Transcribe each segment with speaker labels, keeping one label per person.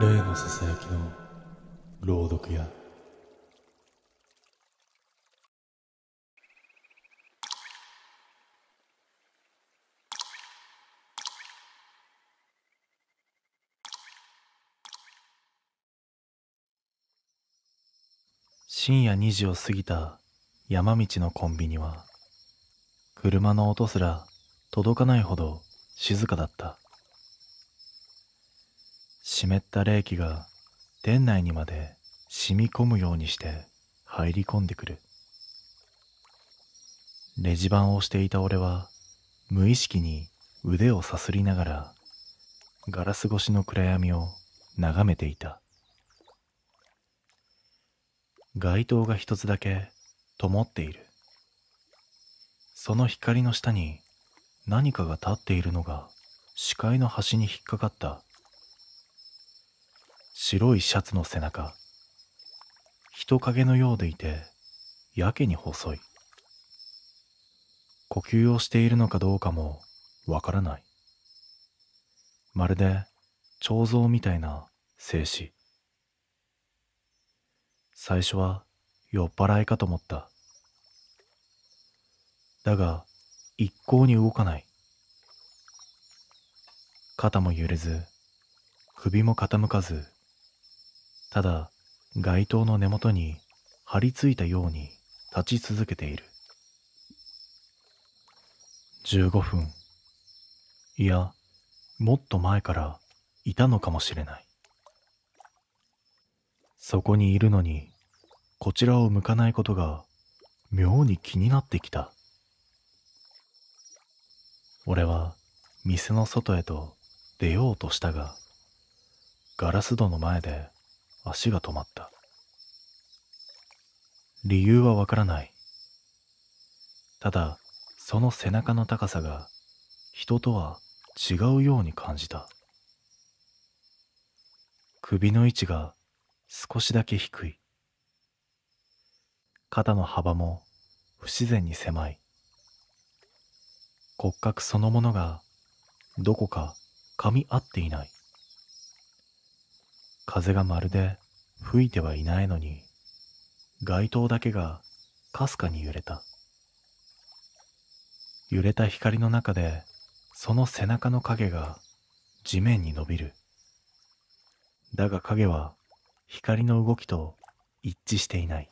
Speaker 1: 例のささやきの朗読や
Speaker 2: 深夜2時を過ぎた山道のコンビニは車の音すら届かないほど静かだった。湿った冷気が店内にまで染み込むようにして入り込んでくる。レジ番をしていた俺は無意識に腕をさすりながらガラス越しの暗闇を眺めていた。街灯が一つだけ灯っている。その光の下に何かが立っているのが視界の端に引っかかった。白いシャツの背中、人影のようでいてやけに細い。呼吸をしているのかどうかもわからない。まるで彫像みたいな静止。最初は酔っ払いかと思った。だが一向に動かない。肩も揺れず、首も傾かず、ただ街灯の根元に張り付いたように立ち続けている。15分、いや、もっと前からいたのかもしれない。そこにいるのに、こちらを向かないことが妙に気になってきた。俺は店の外へと出ようとしたが、ガラス戸の前で足が止まった。理由はわからない。ただ、その背中の高さが人とは違うように感じた。首の位置が少しだけ低い。肩の幅も不自然に狭い。骨格そのものがどこか噛み合っていない。風がまるで吹いてはいないのに、街灯だけがかすかに揺れた。揺れた光の中でその背中の影が地面に伸びる。だが影は光の動きと一致していない。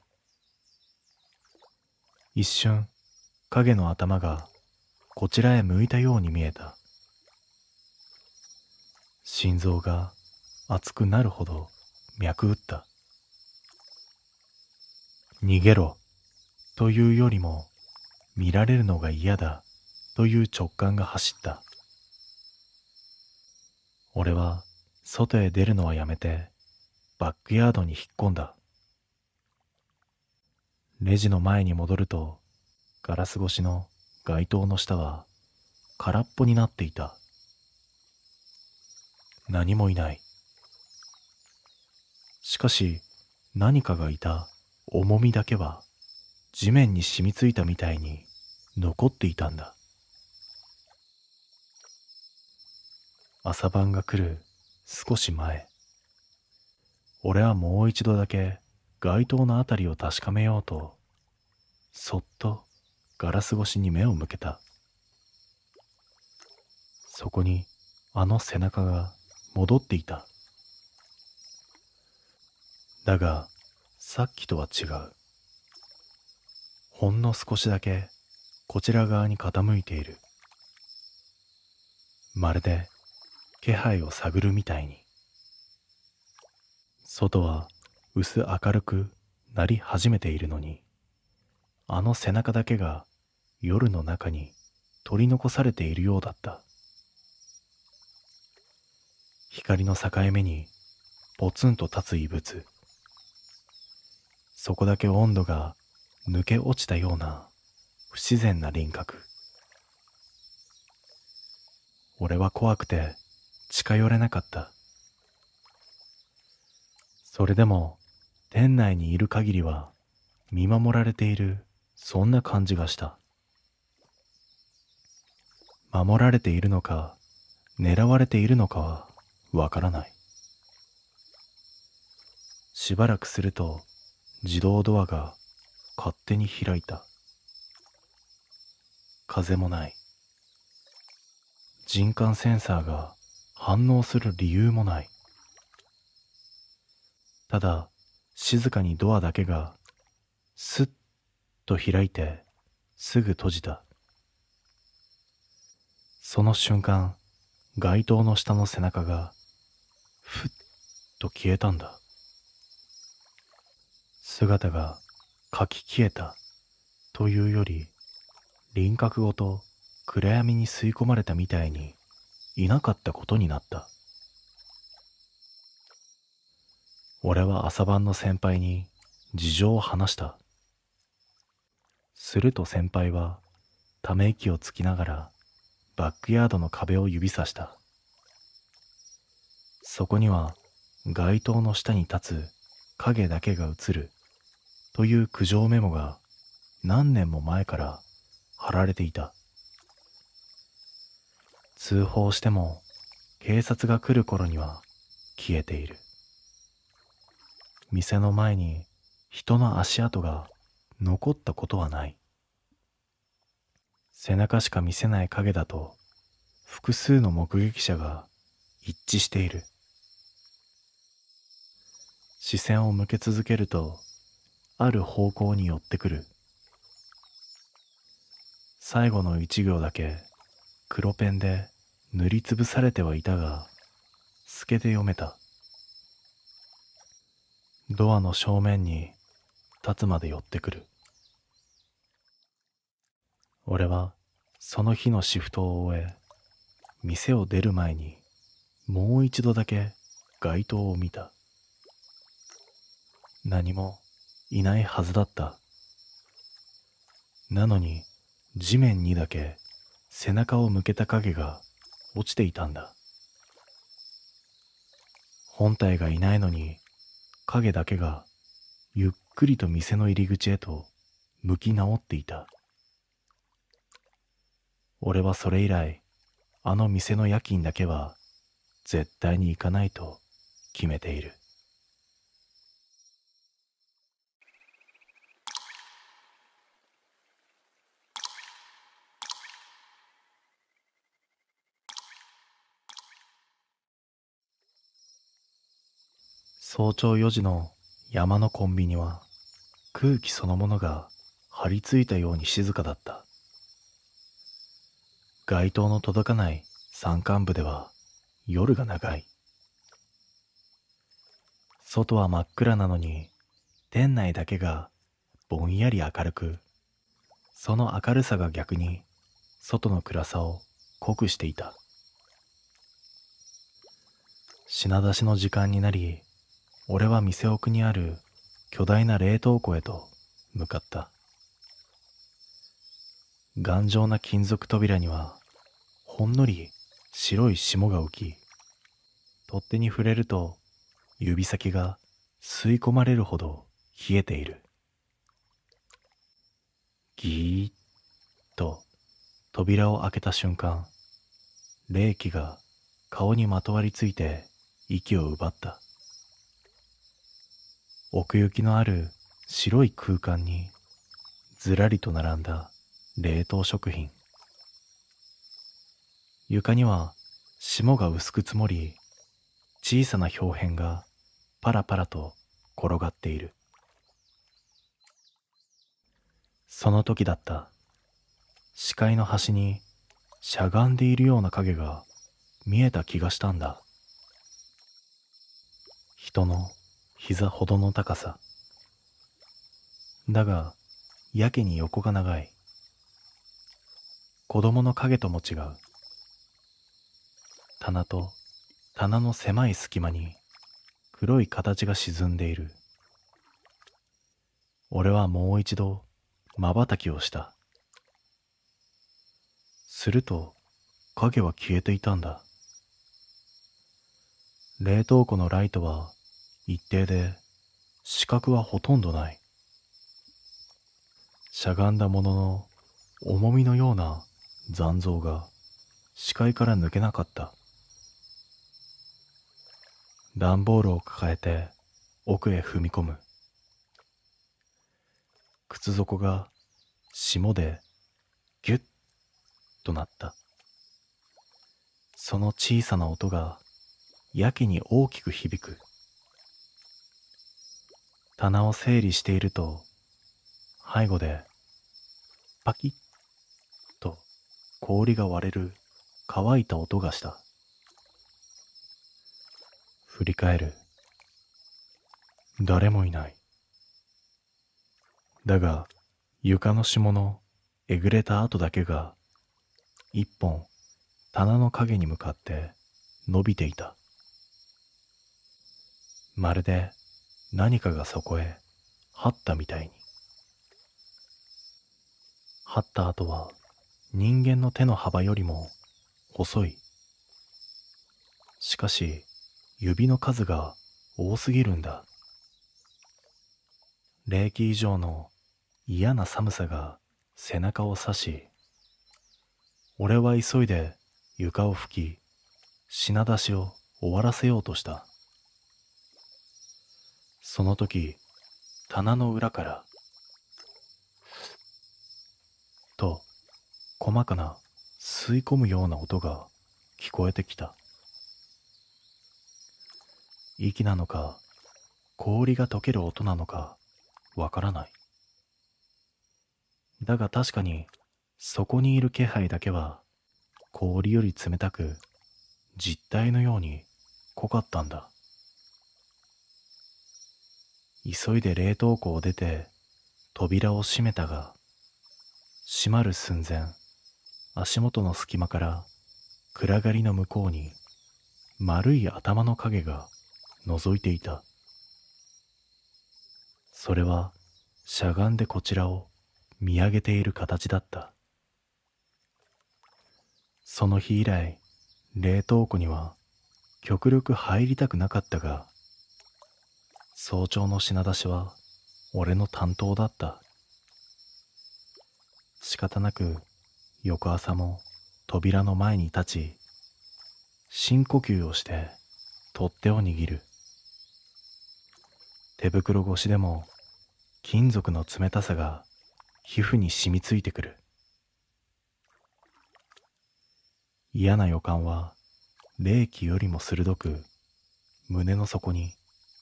Speaker 2: 一瞬影の頭がこちらへ向いたように見えた。心臓が熱くなるほど脈打った。逃げろというよりも見られるのが嫌だという直感が走った。俺は外へ出るのはやめてバックヤードに引っ込んだ。レジの前に戻るとガラス越しの街灯の下は空っぽになっていた。何もいない。しかし何かがいた重みだけは地面に染みついたみたいに残っていたんだ。朝晩が来る少し前、俺はもう一度だけ街灯のあたりを確かめようと、そっとガラス越しに目を向けた。そこにあの背中が戻っていた。だがさっきとは違う。ほんの少しだけこちら側に傾いている。まるで気配を探るみたいに。外は薄明るくなり始めているのに、あの背中だけが夜の中に取り残されているようだった。光の境目にポツンと立つ異物。そこだけ温度が抜け落ちたような不自然な輪郭。俺は怖くて近寄れなかった。それでも店内にいる限りは見守られている、そんな感じがした。守られているのか狙われているのかはわからない。しばらくすると自動ドアが勝手に開いた。風もない。人感センサーが反応する理由もない。ただ静かにドアだけがスッと開いてすぐ閉じた。その瞬間、街灯の下の背中がふっと消えたんだ。姿がかき消えたというより、輪郭ごと暗闇に吸い込まれたみたいにいなかったことになった。俺は朝晩の先輩に事情を話した。すると先輩はため息をつきながらバックヤードの壁を指さした。そこには街灯の下に立つ影だけが映るという苦情メモが何年も前から貼られていた。通報しても警察が来る頃には消えている。店の前に人の足跡が残ったことはない。背中しか見せない影だと複数の目撃者が一致している。視線を向け続けるとある方向に寄ってくる。最後の一行だけ黒ペンで塗りつぶされてはいたが透けて読めた。ドアの正面に立つまで寄ってくる。俺はその日のシフトを終え、店を出る前にもう一度だけ街灯を見た。何もいないはずだった。なのに地面にだけ背中を向けた影が落ちていたんだ。本体がいないのに影だけがゆっくりと店の入り口へと向き直っていた。俺はそれ以来あの店の夜勤だけは絶対に行かないと決めている。早朝4時の山のコンビニは空気そのものが張り付いたように静かだった。街灯の届かない山間部では夜が長い。外は真っ暗なのに店内だけがぼんやり明るく、その明るさが逆に外の暗さを濃くしていた。品出しの時間になり、俺は店奥にある巨大な冷凍庫へと向かった。頑丈な金属扉にはほんのり白い霜が浮き、取っ手に触れると指先が吸い込まれるほど冷えている。ギーッと扉を開けた瞬間、冷気が顔にまとわりついて息を奪った。奥行きのある白い空間にずらりと並んだ冷凍食品。床には霜が薄く積もり、小さな氷片がパラパラと転がっている。その時だった。視界の端にしゃがんでいるような影が見えた気がしたんだ。人の膝ほどの高さ。だがやけに横が長い。子供の影とも違う。棚と棚の狭い隙間に黒い形が沈んでいる。俺はもう一度瞬きをした。すると影は消えていたんだ。冷凍庫のライトは一定で視覚はほとんどない。しゃがんだものの重みのような残像が視界から抜けなかった。段ボールを抱えて奥へ踏み込む。靴底が霜でギュッとなった。その小さな音がやけに大きく響く。棚を整理していると背後でパキッと氷が割れる乾いた音がした。振り返る。誰もいない。だが床の霜のえぐれた跡だけが一本棚の影に向かって伸びていた。まるで何かがそこへ這ったみたいに。這った跡は人間の手の幅よりも細い。しかし指の数が多すぎるんだ。冷気以上の嫌な寒さが背中を刺し、俺は急いで床を拭き、品出しを終わらせようとした。その時、棚の裏からと細かな吸い込むような音が聞こえてきた。息なのか氷が溶ける音なのかわからない。だが確かにそこにいる気配だけは氷より冷たく実体のように濃かったんだ。急いで冷凍庫を出て扉を閉めたが、閉まる寸前、足元の隙間から暗がりの向こうに丸い頭の影が覗いていた。それはしゃがんでこちらを見上げている形だった。その日以来、冷凍庫には極力入りたくなかったが、早朝の品出しは俺の担当だった。仕方なく翌朝も扉の前に立ち、深呼吸をして取っ手を握る。手袋越しでも金属の冷たさが皮膚に染みついてくる。嫌な予感は冷気よりも鋭く胸の底に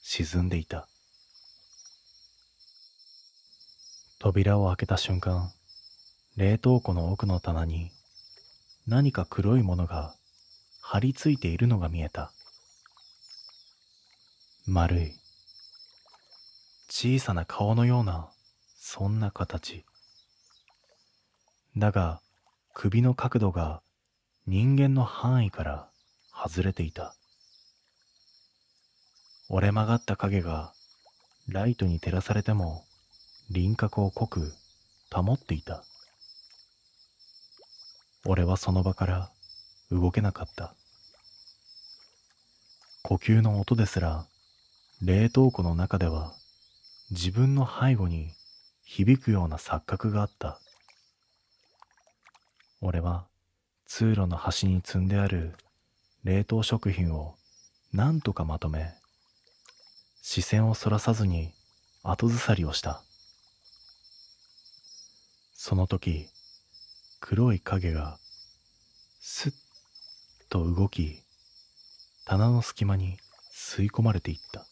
Speaker 2: 沈んでいた。扉を開けた瞬間、冷凍庫の奥の棚に何か黒いものが張り付いているのが見えた。丸い小さな顔のようなそんな形だが、首の角度が人間の範囲から外れていた。折れ曲がった影がライトに照らされても輪郭を濃く保っていた。俺はその場から動けなかった。呼吸の音ですら冷凍庫の中では自分の背後に響くような錯覚があった。俺は通路の端に積んである冷凍食品を何とかまとめ、視線をそらさずに後ずさりをした。その時、黒い影がスッと動き、棚の隙間に吸い込まれていった。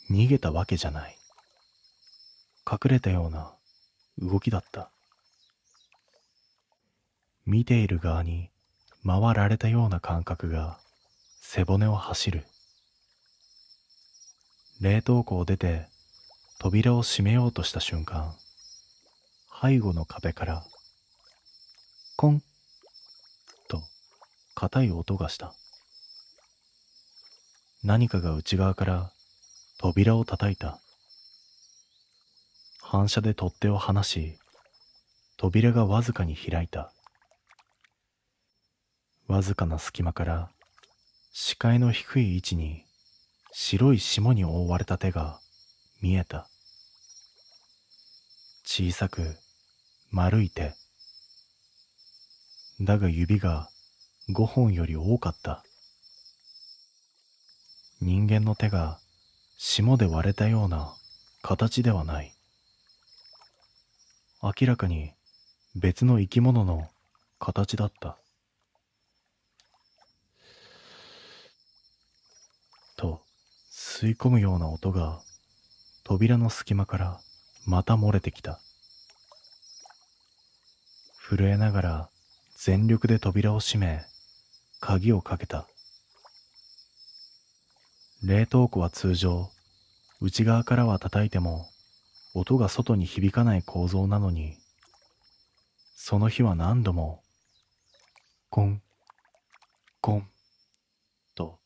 Speaker 2: 逃げたわけじゃない。隠れたような動きだった。見ている側に回られたような感覚が背骨を走る。冷凍庫を出て扉を閉めようとした瞬間、背後の壁からコンと硬い音がした。何かが内側から扉を叩いた。反射で取っ手を離し、扉がわずかに開いた。わずかな隙間から視界の低い位置に白い霜に覆われた手が見えた。小さく丸い手。だが指が5本より多かった。人間の手が霜で割れたような形ではない。明らかに別の生き物の形だった。と、吸い込むような音が扉の隙間からまた漏れてきた。震えながら全力で扉を閉め、鍵をかけた。冷凍庫は通常、内側からは叩いても音が外に響かない構造なのに、その日は何度もコンコンと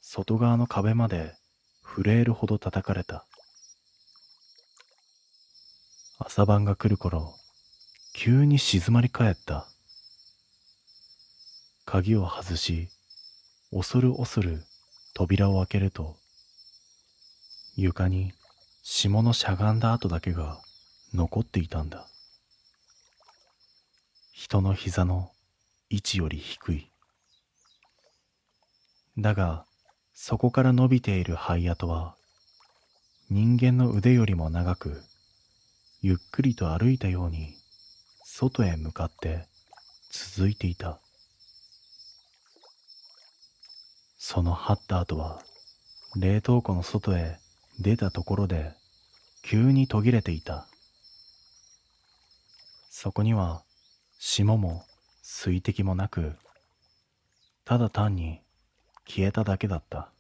Speaker 2: 外側の壁まで震えるほど叩かれた。朝晩が来る頃、急に静まり返った。鍵を外し、恐る恐る扉を開けると、床に霜のしゃがんだ跡だけが残っていたんだ。人の膝の位置より低い。だが、そこから伸びている灰跡は、人間の腕よりも長く、ゆっくりと歩いたように、外へ向かって続いていた。その這った跡は、冷凍庫の外へ出たところで、急に途切れていた。そこには、霜も水滴もなく、ただ単に消えただけだった。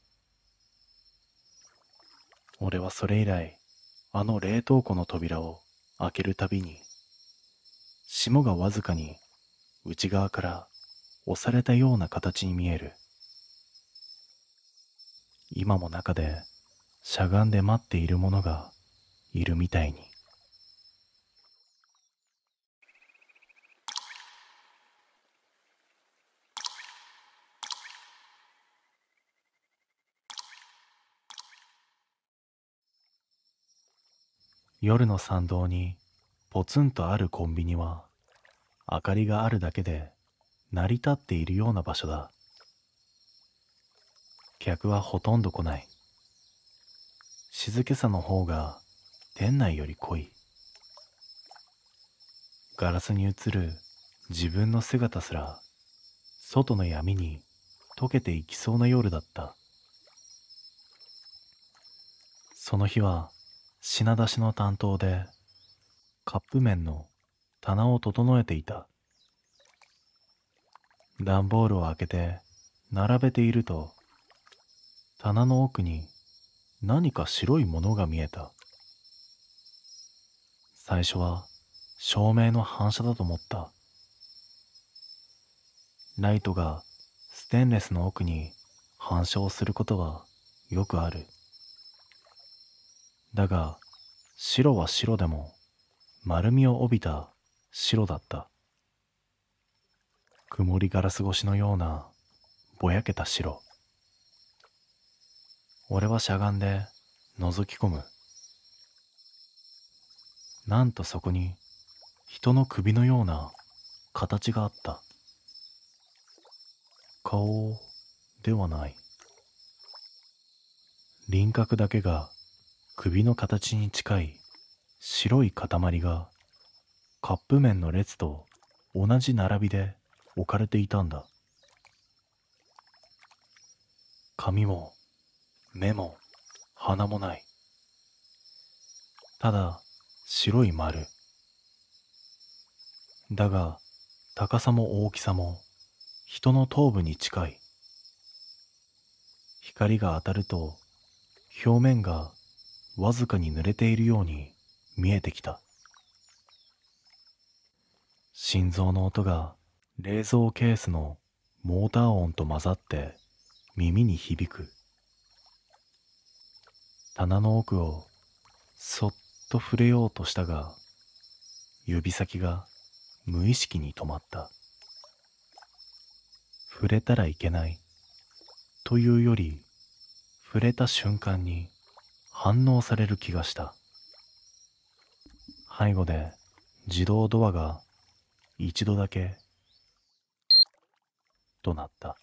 Speaker 2: 俺はそれ以来、あの冷凍庫の扉を開けるたびに、霜がわずかに内側から押されたような形に見える。今も中でしゃがんで待っているものがいるみたいに。夜の参道にポツンとあるコンビニは、明かりがあるだけで成り立っているような場所だ。客はほとんど来ない。静けさの方が店内より濃い。ガラスに映る自分の姿すら、外の闇に溶けていきそうな夜だった。その日は品出しの担当で、カップ麺の棚を整えていた。段ボールを開けて並べていると、棚の奥に何か白いものが見えた。最初は照明の反射だと思った。ライトがステンレスの奥に反射をすることはよくある。だが、白は白でも丸みを帯びた白だった。曇りガラス越しのようなぼやけた白。俺はしゃがんで覗き込む。なんとそこに人の首のような形があった。顔ではない。輪郭だけが首の形に近い白い塊がカップ麺の列と同じ並びで置かれていたんだ。髪も目も鼻もない。ただ白い丸。だが高さも大きさも人の頭部に近い。光が当たると表面がわずかに濡れているように見えてきた。心臓の音が冷蔵ケースのモーター音と混ざって耳に響く。棚の奥をそっと触れようとしたが、指先が無意識に止まった。触れたらいけないというより、触れた瞬間に反応される気がした。背後で自動ドアが一度だけとなった。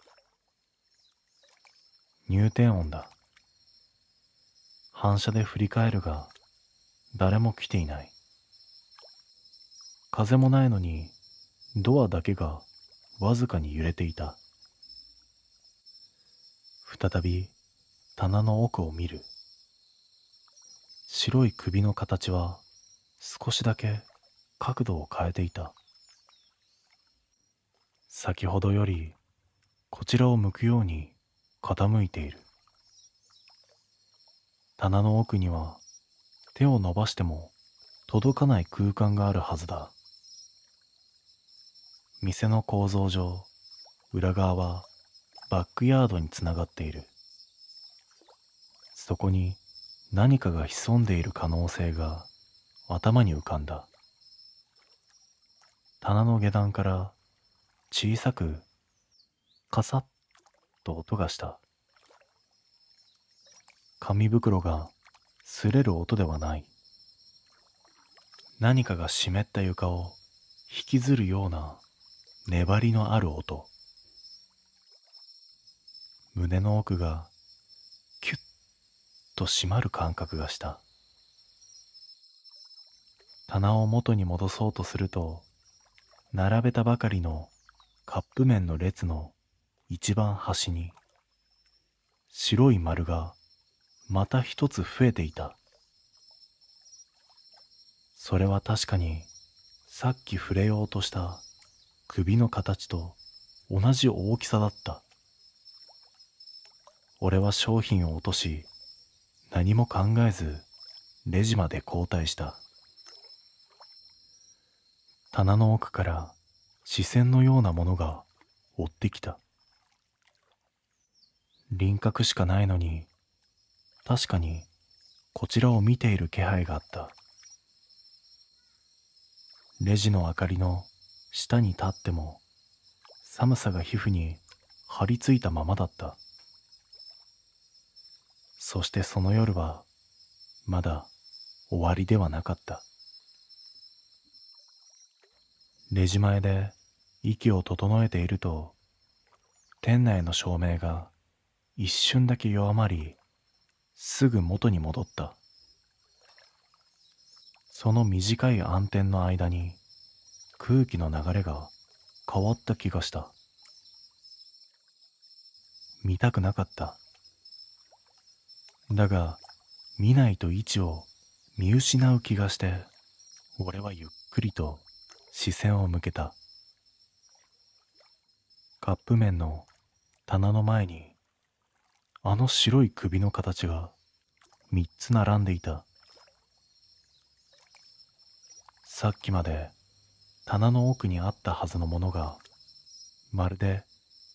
Speaker 2: 入店音だ。反射で振り返るが誰も来ていない。風もないのにドアだけがわずかに揺れていた。再び棚の奥を見る。白い首の形は少しだけ角度を変えていた。先ほどよりこちらを向くように傾いている。棚の奥には手を伸ばしても届かない空間があるはずだ。店の構造上、裏側はバックヤードにつながっている。そこに何かが潜んでいる可能性が頭に浮かんだ。棚の下段から小さくカサッと音がした。紙袋が擦れる音ではない。何かが湿った床を引きずるような粘りのある音。胸の奥がキュッと締まる感覚がした。棚を元に戻そうとすると、並べたばかりのカップ麺の列の一番端に白い丸がまた一つ増えていた。それは確かにさっき触れようとした首の形と同じ大きさだった。俺は商品を落とし、何も考えずレジまで後退した。棚の奥から視線のようなものが追ってきた。輪郭しかないのに、確かにこちらを見ている気配があった。レジの明かりの下に立っても寒さが皮膚に張り付いたままだった。そしてその夜はまだ終わりではなかった。レジ前で息を整えていると、店内の照明が一瞬だけ弱まり、すぐ元に戻った。その短い暗転の間に空気の流れが変わった気がした。見たくなかった。だが見ないと位置を見失う気がして、俺はゆっくりと視線を向けた。カップ麺の棚の前にあの白い首の形が3つ並んでいた。さっきまで棚の奥にあったはずのものが、まるで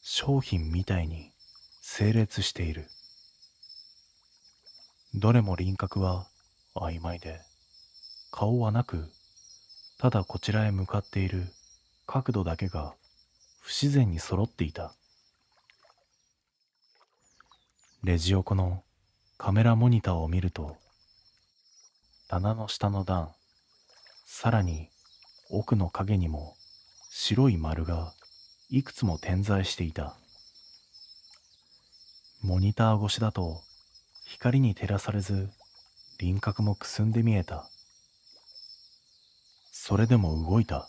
Speaker 2: 商品みたいに整列している。どれも輪郭は曖昧で、顔はなく、ただこちらへ向かっている角度だけが不自然に揃っていた。レジ横のカメラモニターを見ると、棚の下の段、さらに奥の影にも白い丸がいくつも点在していた。モニター越しだと光に照らされず輪郭もくすんで見えた。それでも動いた。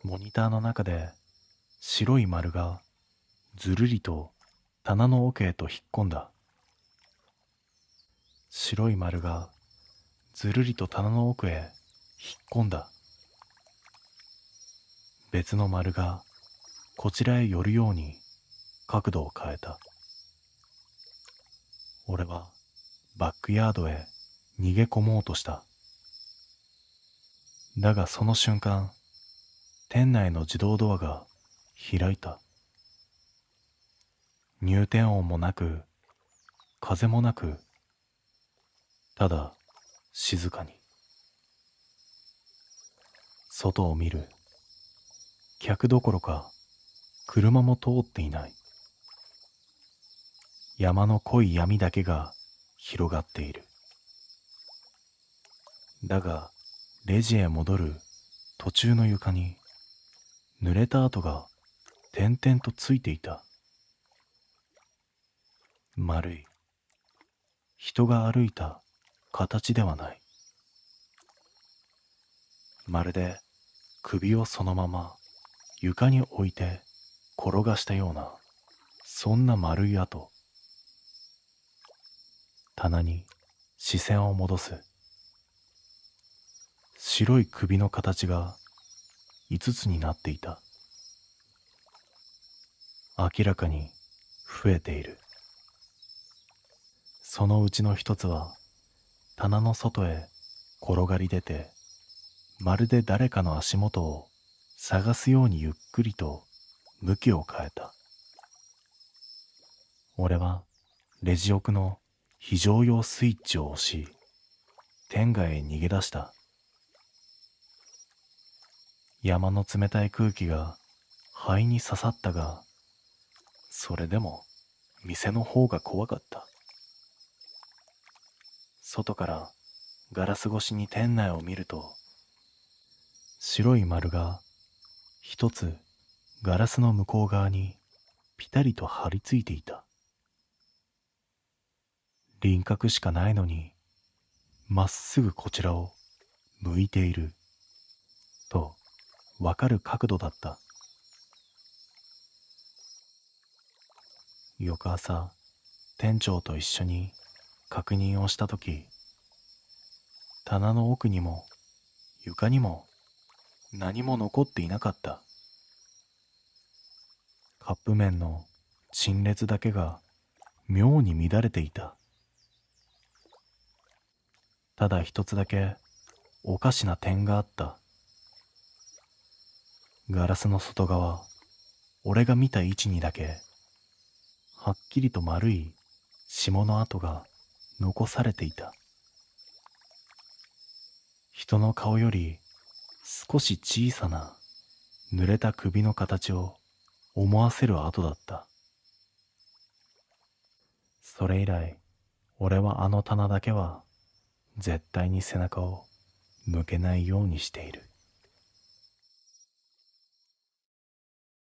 Speaker 2: モニターの中で白い丸がずるりと棚の奥へと引っ込んだ。白い丸がずるりと棚の奥へ引っ込んだ。別の丸がこちらへ寄るように角度を変えた。俺はバックヤードへ逃げ込もうとした。だがその瞬間、店内の自動ドアが開いた。入店音もなく、風もなく、ただ静かに。外を見る。客どころか車も通っていない。山の濃い闇だけが広がっている。だがレジへ戻る途中の床に濡れた跡が点々とついていた。丸い人が歩いた形ではない。まるで首をそのまま床に置いて転がしたような、そんな丸い跡。棚に視線を戻す。白い首の形が5つになっていた。明らかに増えている。そのうちの一つは棚の外へ転がり出て、まるで誰かの足元を探すようにゆっくりと向きを変えた。俺はレジ奥の非常用スイッチを押し、天外へ逃げ出した。山の冷たい空気が肺に刺さったが、それでも店の方が怖かった。外からガラス越しに店内を見ると、白い丸が一つガラスの向こう側にピタリと張り付いていた。輪郭しかないのに、まっすぐこちらを向いているとわかる角度だった。翌朝、店長と一緒に確認をしたとき、棚の奥にも床にも何も残っていなかった。カップ麺の陳列だけが妙に乱れていた。ただ一つだけおかしな点があった。ガラスの外側、俺が見た位置にだけ、はっきりと丸い霜の跡が残されていた。人の顔より少し小さな濡れた首の形を思わせる跡だった。それ以来、俺はあの棚だけは絶対に背中を向けないようにしている。